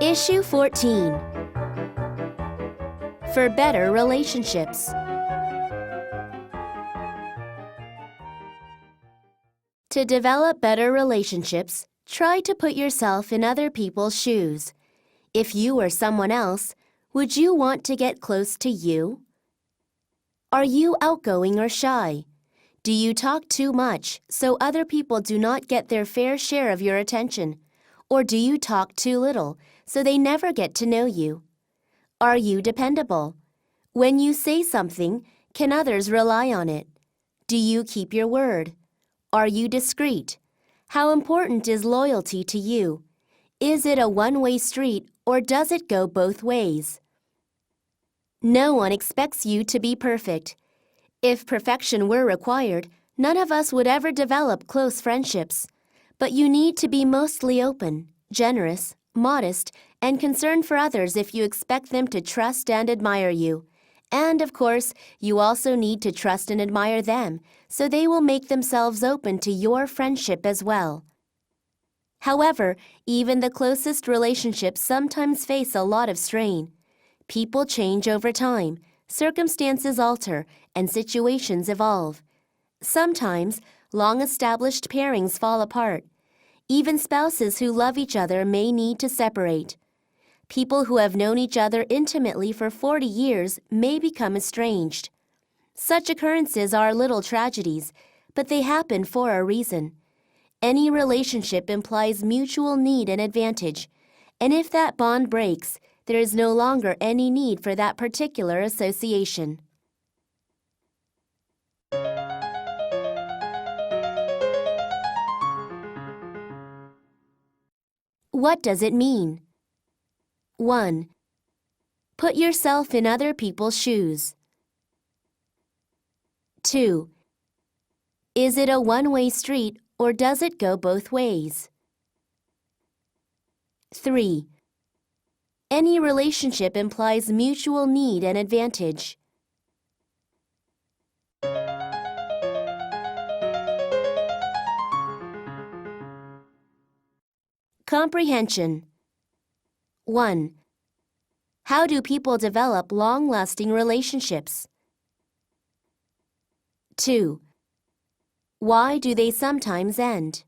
Issue 14. For better relationships. To develop better relationships, try to put yourself in other people's shoes. If you were someone else, would you want to get close to you? Are you outgoing or shy? Do you talk too much so other people do not get their fair share of your attention? Or do you talk too little so they never get to know you? Are you dependable? When you say something, can others rely on it? Do you keep your word? Are you discreet? How important is loyalty to you? Is it a one-way street or does it go both ways? No one expects you to be perfect. If perfection were required, none of us would ever develop close friendships. But you need to be mostly open, generous, modest, and concerned for others if you expect them to trust and admire you. And, of course, you also need to trust and admire them, so they will make themselves open to your friendship as well. However, even the closest relationships sometimes face a lot of strain. People change over time, circumstances alter, and situations evolve. Sometimes, long-established pairings fall apart. Even spouses who love each other may need to separate. People who have known each other intimately for 40 years may become estranged. Such occurrences are little tragedies, but they happen for a reason. Any relationship implies mutual need and advantage, and if that bond breaks, there is no longer any need for that particular association. What does it mean? 1. Put yourself in other people's shoes. 2. Is it a one-way street or does it go both ways? 3. Any relationship implies mutual need and advantage. Comprehension. 1. How do people develop long-lasting relationships? 2. Why do they sometimes end?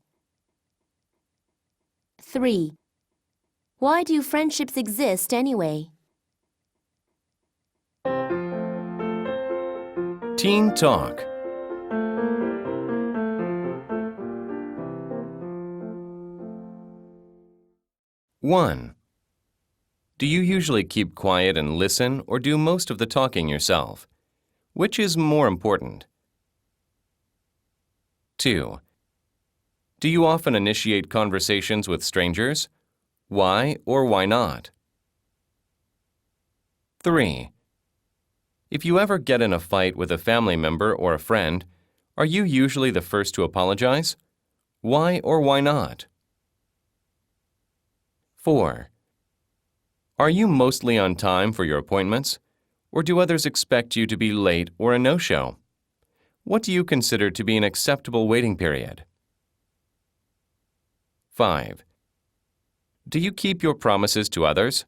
3. Why do friendships exist anyway? Teen Talk. One. Do you usually keep quiet and listen or do most of the talking yourself? Which is more important? 2. Do you often initiate conversations with strangers? Why or why not? 3. If you ever get in a fight with a family member or a friend, are you usually the first to apologize? Why or why not? 4. Are you mostly on time for your appointments, or do others expect you to be late or a no-show? What do you consider to be an acceptable waiting period? 5. Do you keep your promises to others?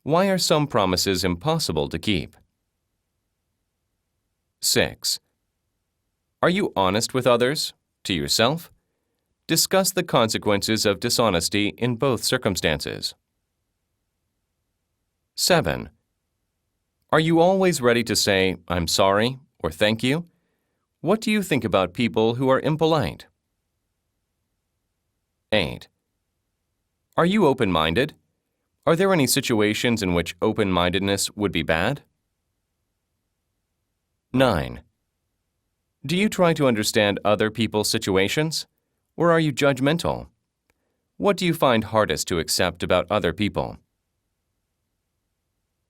Why are some promises impossible to keep? 6. Are you honest with others, to yourself? Discuss the consequences of dishonesty in both circumstances. 7. Are you always ready to say, "I'm sorry" or "thank you"? What do you think about people who are impolite? 8. Are you open-minded? Are there any situations in which open-mindedness would be bad? 9. Do you try to understand other people's situations? Or are you judgmental? What do you find hardest to accept about other people?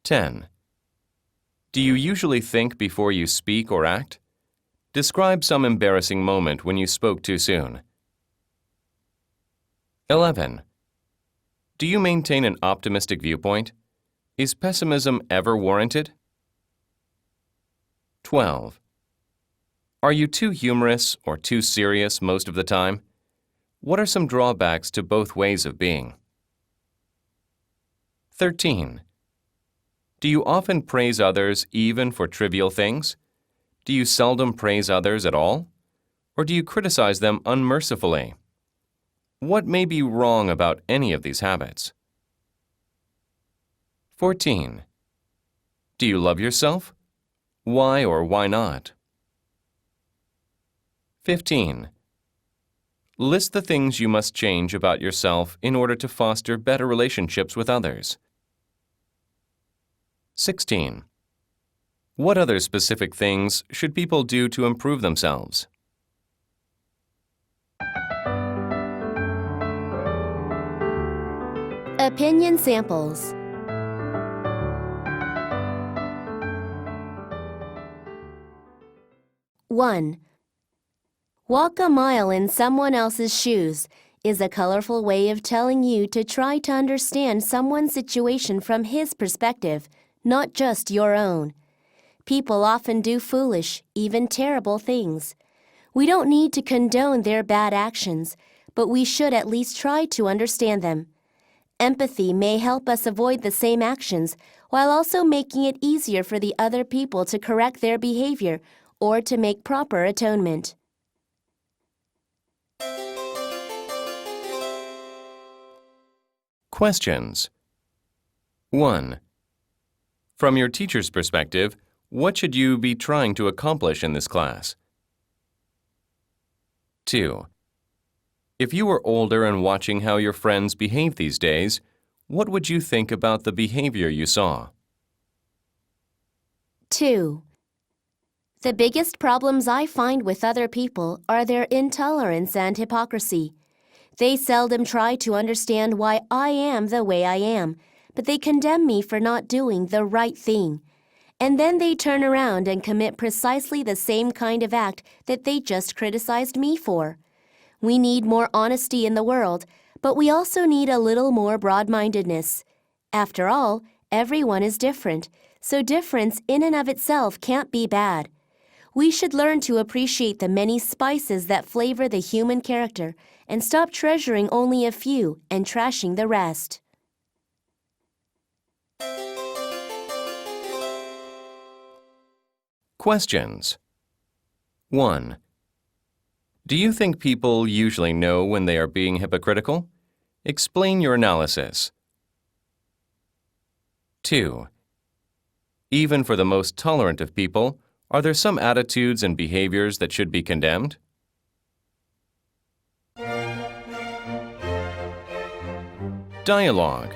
10. Do you usually think before you speak or act? Describe some embarrassing moment when you spoke too soon. 11. Do you maintain an optimistic viewpoint? Is pessimism ever warranted? 12. Are you too humorous or too serious most of the time? What are some drawbacks to both ways of being? 13. Do you often praise others even for trivial things? Do you seldom praise others at all? Or do you criticize them unmercifully? What may be wrong about any of these habits? 14. Do you love yourself? Why or why not? 15. List the things you must change about yourself in order to foster better relationships with others. 16. What other specific things should people do to improve themselves? Opinion samples. 1. Walk a mile in someone else's shoes is a colorful way of telling you to try to understand someone's situation from his perspective, not just your own. People often do foolish, even terrible things. We don't need to condone their bad actions, but we should at least try to understand them. Empathy may help us avoid the same actions while also making it easier for the other people to correct their behavior or to make proper atonement. Questions. 1. From your teacher's perspective, what should you be trying to accomplish in this class? 2. If you were older and watching how your friends behave these days, what would you think about the behavior you saw? 2. The biggest problems I find with other people are their intolerance and hypocrisy. They seldom try to understand why I am the way I am, but they condemn me for not doing the right thing. And then they turn around and commit precisely the same kind of act that they just criticized me for. We need more honesty in the world, but we also need a little more broad-mindedness. After all, everyone is different, so difference in and of itself can't be bad. We should learn to appreciate the many spices that flavor the human character and stop treasuring only a few and trashing the rest. Questions. 1. Do you think people usually know when they are being hypocritical? Explain your analysis. 2. Even for the most tolerant of people, are there some attitudes and behaviors that should be condemned? Dialogue.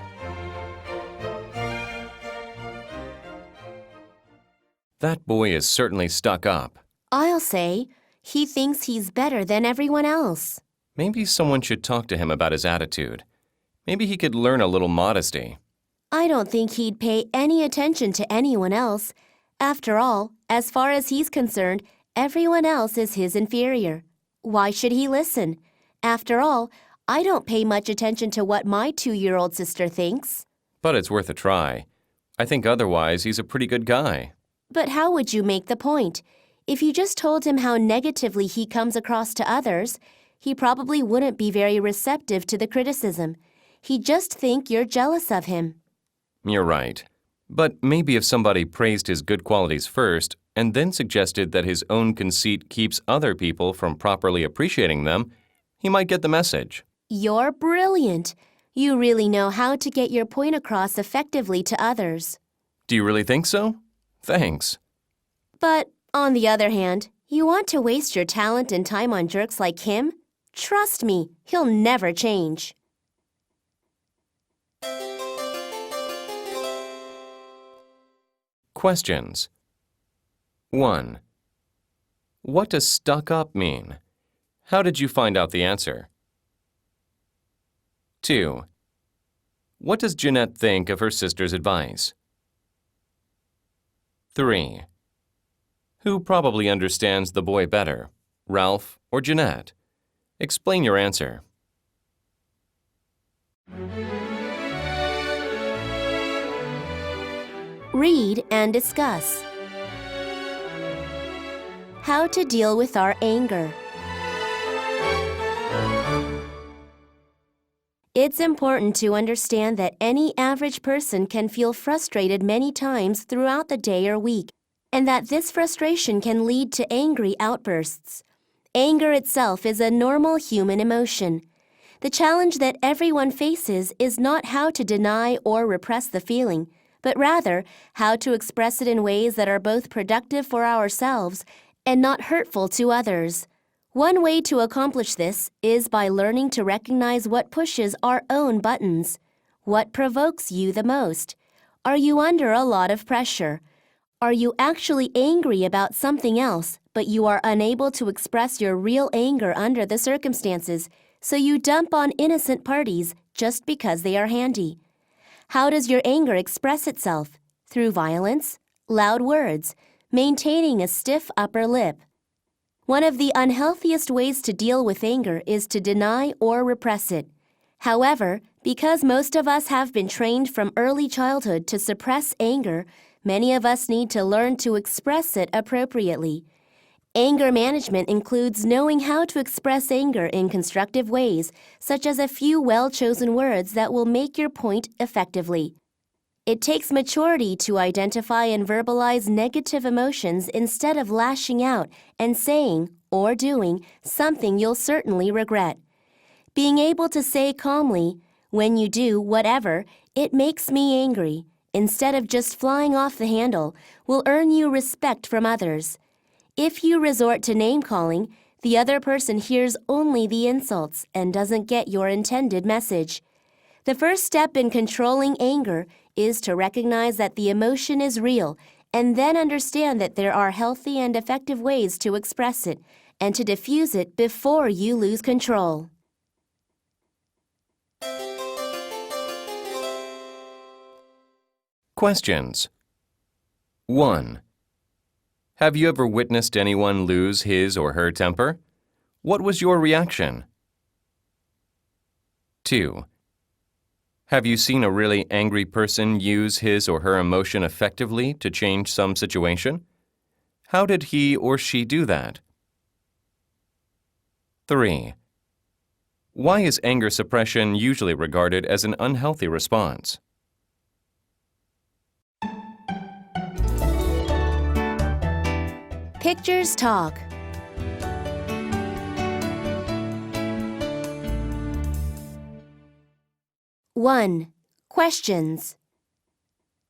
That boy is certainly stuck up. I'll say, he thinks he's better than everyone else. Maybe someone should talk to him about his attitude. Maybe he could learn a little modesty. I don't think he'd pay any attention to anyone else. After all, as far as he's concerned, everyone else is his inferior. Why should he listen? After all, I don't pay much attention to what my 2-year-old sister thinks. But it's worth a try. I think otherwise he's a pretty good guy. But how would you make the point? If you just told him how negatively he comes across to others, he probably wouldn't be very receptive to the criticism. He'd just think you're jealous of him. You're right. But maybe if somebody praised his good qualities first and then suggested that his own conceit keeps other people from properly appreciating them, he might get the message. You're brilliant. You really know how to get your point across effectively to others. Do you really think so? Thanks. But, on the other hand, you want to waste your talent and time on jerks like him? Trust me, he'll never change. Questions. 1. What does stuck up mean? How did you find out the answer? 2. What does Jeanette think of her sister's advice? 3. Who probably understands the boy better, Ralph or Jeanette? Explain your answer. Read and discuss. How to deal with our anger. It's important to understand that any average person can feel frustrated many times throughout the day or week, and that this frustration can lead to angry outbursts. Anger itself is a normal human emotion. The challenge that everyone faces is not how to deny or repress the feeling, but rather how to express it in ways that are both productive for ourselves and not hurtful to others. One way to accomplish this is by learning to recognize what pushes our own buttons. What provokes you the most? Are you under a lot of pressure? Are you actually angry about something else, but you are unable to express your real anger under the circumstances, so you dump on innocent parties just because they are handy? How does your anger express itself? Through violence, loud words, maintaining a stiff upper lip. One of the unhealthiest ways to deal with anger is to deny or repress it. However, because most of us have been trained from early childhood to suppress anger, many of us need to learn to express it appropriately. Anger management includes knowing how to express anger in constructive ways, such as a few well-chosen words that will make your point effectively. It takes maturity to identify and verbalize negative emotions instead of lashing out and saying or doing something you'll certainly regret. Being able to say calmly, "When you do whatever, it makes me angry," instead of just flying off the handle, will earn you respect from others. If you resort to name-calling, the other person hears only the insults and doesn't get your intended message. The first step in controlling anger is to recognize that the emotion is real and then understand that there are healthy and effective ways to express it and to diffuse it before you lose control. Questions. 1. Have you ever witnessed anyone lose his or her temper? What was your reaction? 2. Have you seen a really angry person use his or her emotion effectively to change some situation? How did he or she do that? 3. Why is anger suppression usually regarded as an unhealthy response? Pictures talk. One. Questions.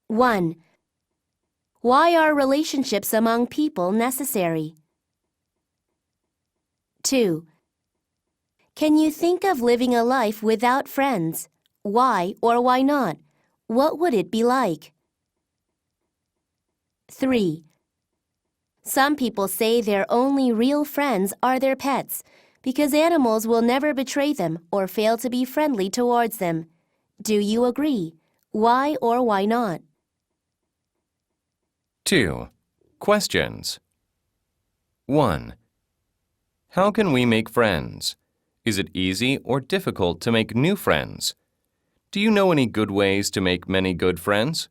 1. Why are relationships among people necessary? 2. Can you think of living a life without friends? Why or why not? What would it be like? 3. Some people say their only real friends are their pets because animals will never betray them or fail to be friendly towards them. Do you agree? Why or why not? 2. Questions. 1. How can we make friends? Is it easy or difficult to make new friends? Do you know any good ways to make many good friends?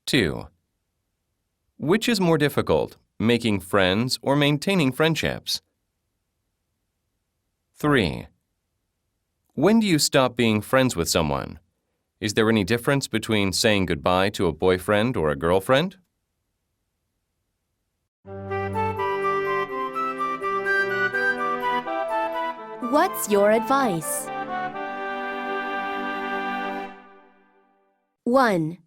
2. Which is more difficult, making friends or maintaining friendships? 3. When do you stop being friends with someone? Is there any difference between saying goodbye to a boyfriend or a girlfriend? What's your advice? 1.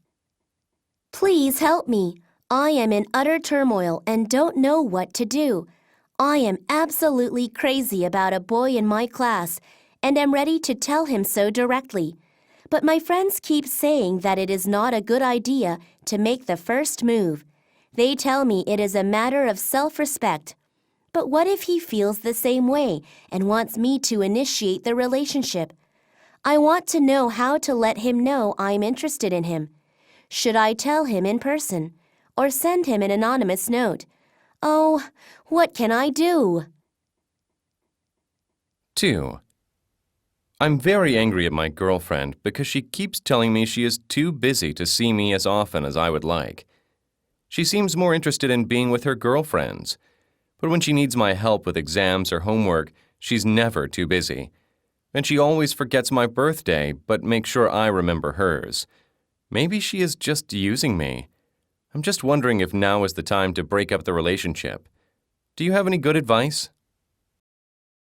Please help me. I am in utter turmoil and don't know what to do. I am absolutely crazy about a boy in my class and am ready to tell him so directly. But my friends keep saying that it is not a good idea to make the first move. They tell me it is a matter of self-respect. But what if he feels the same way and wants me to initiate the relationship? I want to know how to let him know I'm interested in him. Should I tell him in person or send him an anonymous note? Oh, what can I do? 2. I'm very angry at my girlfriend because she keeps telling me she is too busy to see me as often as I would like. She seems more interested in being with her girlfriends, but when she needs my help with exams or homework, she's never too busy. And she always forgets my birthday, but makes sure I remember hers. Maybe she is just using me. I'm just wondering if now is the time to break up the relationship. Do you have any good advice?